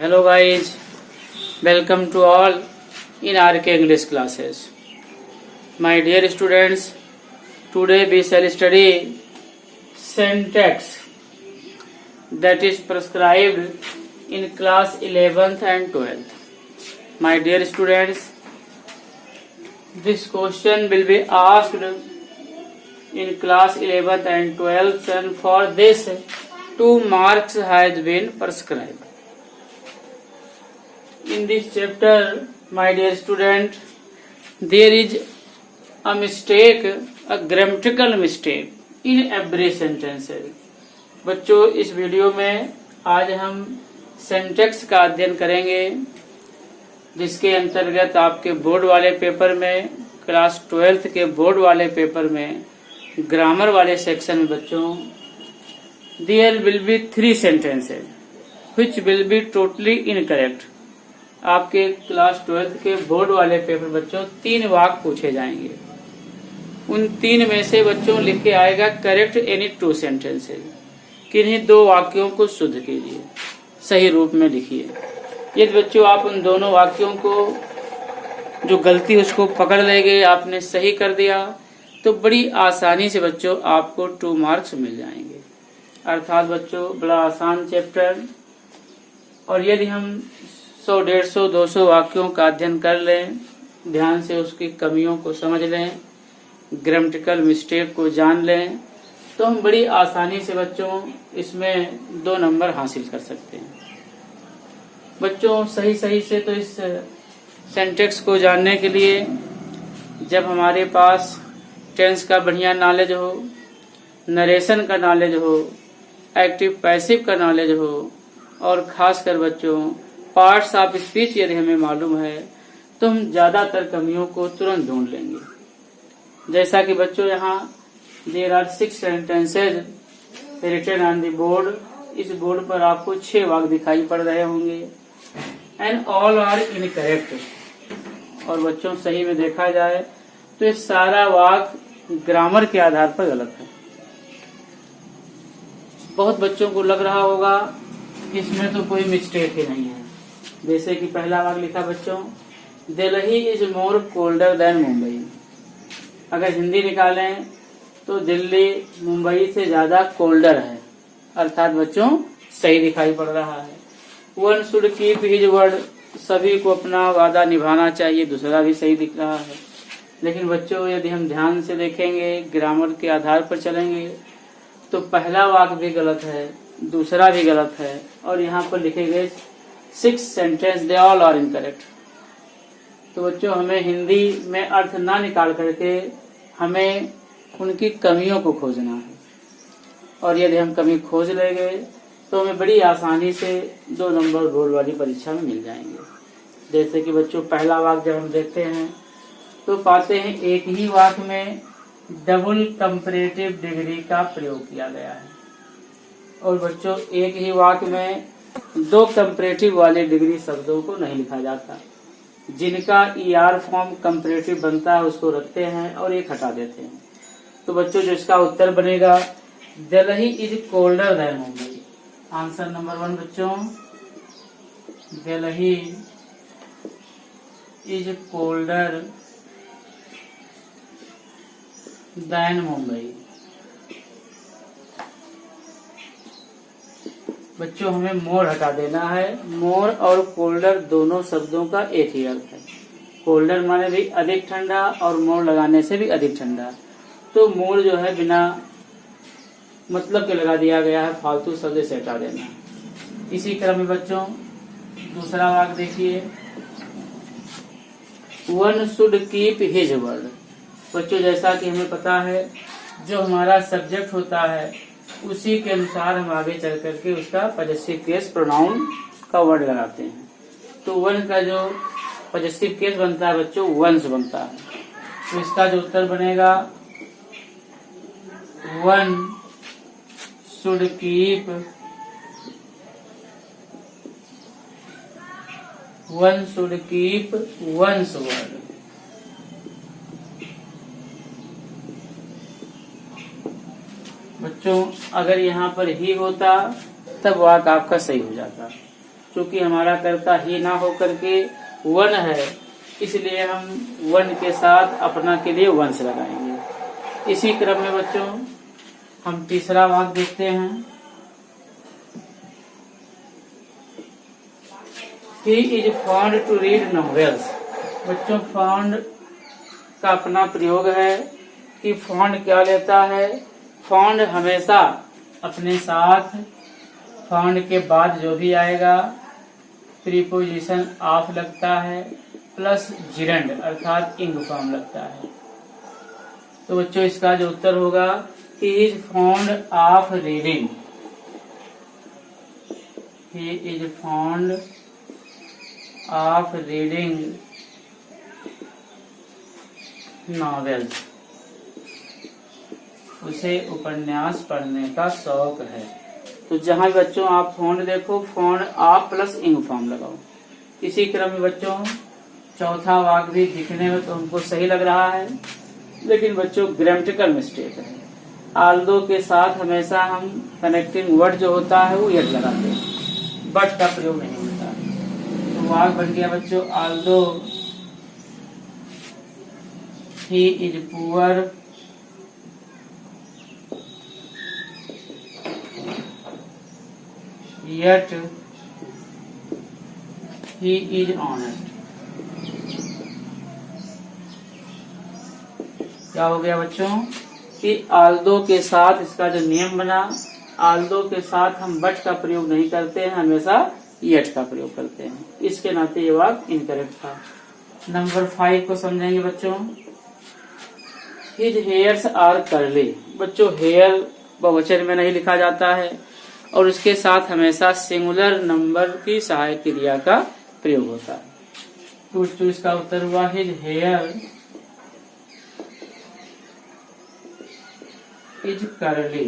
Hello guys, welcome to all in RK English classes. My dear students, today we shall study syntax that is prescribed in class 11th and 12th. My dear students, this question will be asked in class 11th and 12th, and for this 2 marks has been prescribed. In this chapter, my dear student, there is a mistake, a grammatical mistake in every sentences. बच्चों, इस video में आज हम syntax का अध्ययन करेंगे, जिसके अंतर्गत आपके बोर्ड वाले पेपर में, क्लास 12th के बोर्ड वाले पेपर में, ग्रामर वाले सेक्शन में बच्चों there will be 3 sentences which will be totally incorrect. आपके क्लास 12th के बोर्ड वाले पेपर बच्चों 3 वाक्य पूछे जाएंगे। उन 3 में से बच्चों लिख के आएगा करेक्ट एनी 2 सेंटेंसेज। किन्हीं 2 वाक्यों को शुद्ध कीजिए, सही रूप में लिखिए। यदि बच्चों आप उन दोनों वाक्यों को जो गलती उसको पकड़ लेंगे, आपने सही कर दिया, तो बड़ी आसानी से बच्चों आपको 2 मार्क्स मिल जाएंगे। अर्थात बच्चों बड़ा आसान चैप्टर, और यदि हम 100, 150, 200 वाक्यों का अध्ययन कर लें, ध्यान से उसकी कमियों को समझ लें, ग्रामेटिकल मिस्टेक को जान लें, तो हम बड़ी आसानी से बच्चों इसमें 2 नंबर हासिल कर सकते हैं। बच्चों सही से तो इस सिंटैक्स को जानने के लिए जब हमारे पास टेंस का बढ़िया नॉलेज हो, नरेशन का नॉलेज हो, एक्टिव पैसिव का नॉलेज हो, और खासकर बच्चों पार्ट्स ऑफ स्पीच यदि हमें मालूम है, तो हम ज्यादातर कमियों को तुरंत ढूंढ लेंगे। जैसा कि बच्चों यहाँ there are 6 sentences written on the board. इस बोर्ड पर आपको 6 वाक्य दिखाई पड़ रहे होंगे, एंड ऑल आर इनकरेक्ट। और बच्चों सही में देखा जाए तो ये सारा वाक्य ग्रामर के आधार पर गलत है। बहुत बच्चों को लग रहा होगा इसमें तो कोई मिस्टेक ही नहीं है। जैसे कि पहला वाक्य लिखा बच्चों, Delhi is more colder than Mumbai. अगर हिंदी निकालें तो दिल्ली मुंबई से ज्यादा कोल्डर है, अर्थात बच्चों सही दिखाई पड़ रहा है। One should keep his word, सभी को अपना वादा निभाना चाहिए, दूसरा भी सही दिख रहा है। लेकिन बच्चों यदि हम ध्यान से देखेंगे, ग्रामर के आधार पर चलेंगे, तो पहला वाक्य भी गलत है, दूसरा भी गलत है, और यहाँ पर लिखे गए 6 sentence they all are incorrect. तो बच्चों हमें हिंदी में अर्थ ना निकाल करके हमें उनकी कमियों को खोजना है, और यदि हम कमी खोज लेंगे तो हमें बड़ी आसानी से 2 नंबर बोर्ड वाली परीक्षा में मिल जाएंगे। जैसे कि बच्चों पहला वाक्य जब हम देखते हैं तो पाते हैं एक ही वाक्य में डबल कंपैरेटिव डिग्री का प्रयोग किया गया है, और बच्चों एक ही वाक्य में 2 कंपैरेटिव वाले डिग्री शब्दों को नहीं लिखा जाता। जिनका ER फॉर्म कंपैरेटिव बनता है उसको रखते हैं और एक हटा देते हैं। तो बच्चों जो इसका उत्तर बनेगा Delhi is colder than Mumbai. Answer number 1 बच्चों, Delhi is colder than Mumbai. बच्चों हमें मोर हटा देना है। मोर और कोल्डर दोनों शब्दों का एक ही अर्थ है। कोल्डर माने भी अधिक ठंडा, और मोर लगाने से भी अधिक ठंडा। तो मोर जो है बिना मतलब के लगा दिया गया है, फालतू शब्द से हटा देना। इसी क्रम में बच्चों दूसरा वाक्य देखिए, one should keep his word. बच्चों जैसा कि हमें पता है जो हमारा सब्जेक्ट होता है उसी के अनुसार हम आगे चल करके उसका पॉजेसिव केस प्रोनाउन का वर्ड लगाते हैं। तो वन का जो पॉजेसिव केस बनता है बच्चों वंस बनता है। तो इसका जो उत्तर बनेगा one should keep once word. बच्चों अगर यहाँ पर ही होता तब वाक्य आपका सही हो जाता। चूंकि हमारा कर्ता ही ना हो करके वन है, इसलिए हम वन के साथ अपना के लिए वंश लगाएंगे। इसी क्रम में बच्चों हम तीसरा वाक्य देखते हैं। He is fond to read novels। बच्चों फॉन्ड का अपना प्रयोग है कि फॉन्ड क्या लेता है। फॉन्ड हमेशा अपने साथ फॉन्ड के बाद जो भी आएगा प्रीपोजिशन ऑफ लगता है प्लस जिरंड अर्थात इंग फॉर्म लगता है। तो बच्चों इसका जो उत्तर होगा he is fond of reading. He is fond of reading novels. उसे उपन्यास पढ़ने का शौक है। तो जहां भी बच्चों आप फॉन्ड देखो फॉन्ड ऑफ प्लस इंग फॉर्म लगाओ। इसी क्रम में बच्चों चौथा वाक्य भी दिखने में तो हमको सही लग रहा है, लेकिन बच्चों ग्रामेटिकल मिस्टेक है। आल्दो के साथ हमेशा हम कनेक्टिंग वर्ड जो होता है वो यट लगाते हैं, बट का प्रयोग नहीं होता है। तो वाक्य बन गया बच्चों Aldous he is poor yet he is honest। क्या हो गया बच्चों कि आल्दो के साथ इसका जो नियम बना, आल्दो के साथ हम बट का प्रयोग नहीं करते हैं, हमेशा यट का प्रयोग करते हैं। इसके नाते ये वाक्य इनकरेक्ट था। नंबर 5 को समझेंगे बच्चों। His hairs are curly। बच्चों हेयर बहुवचन में नहीं लिखा जाता है और उसके साथ हमेशा सिंगुलर नंबर की सहायक क्रिया का प्रयोग होता है। तो इसका उत्तर हुआ his here is curly.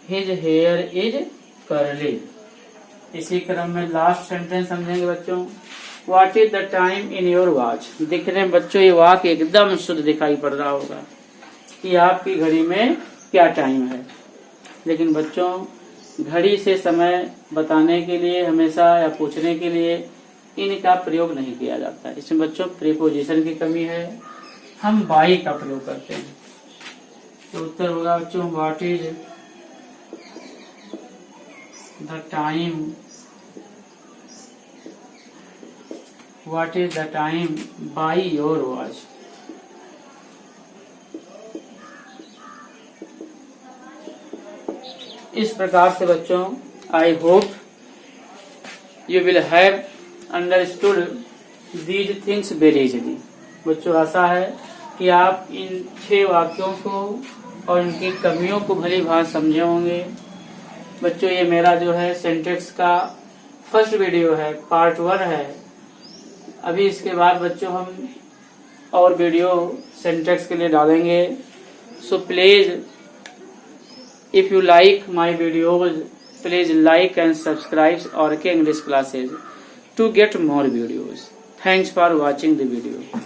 His here is curly. इसी क्रम में लास्ट सेंटेंस समझेंगे बच्चों। What is the time in your watch. दिखने में बच्चों ये वाक्य एकदम शुद्ध दिखाई पड़ रहा होगा कि आपकी घड़ी में क्या टाइम है, लेकिन बच्चों घड़ी से समय बताने के लिए हमेशा या पूछने के लिए इनका प्रयोग नहीं किया जाता है। इसमें बच्चों प्रीपोजिशन की कमी है, हम बाई का प्रयोग करते हैं। तो उत्तर होगा बच्चों what is the time, what is the time by your watch. इस प्रकार से बच्चों I hope you will have understood these things very easily. बच्चों आशा है कि आप इन 6 वाक्यों को और इनकी कमियों को भली भांति समझे होंगे। बच्चों ये मेरा जो है सिंटैक्स का फर्स्ट वीडियो है, पार्ट 1 है। अभी इसके बाद बच्चों हम और वीडियो सिंटैक्स के लिए डालेंगे। So please if you like my videos, please like and subscribe RK English classes to get more videos. Thanks for watching the video.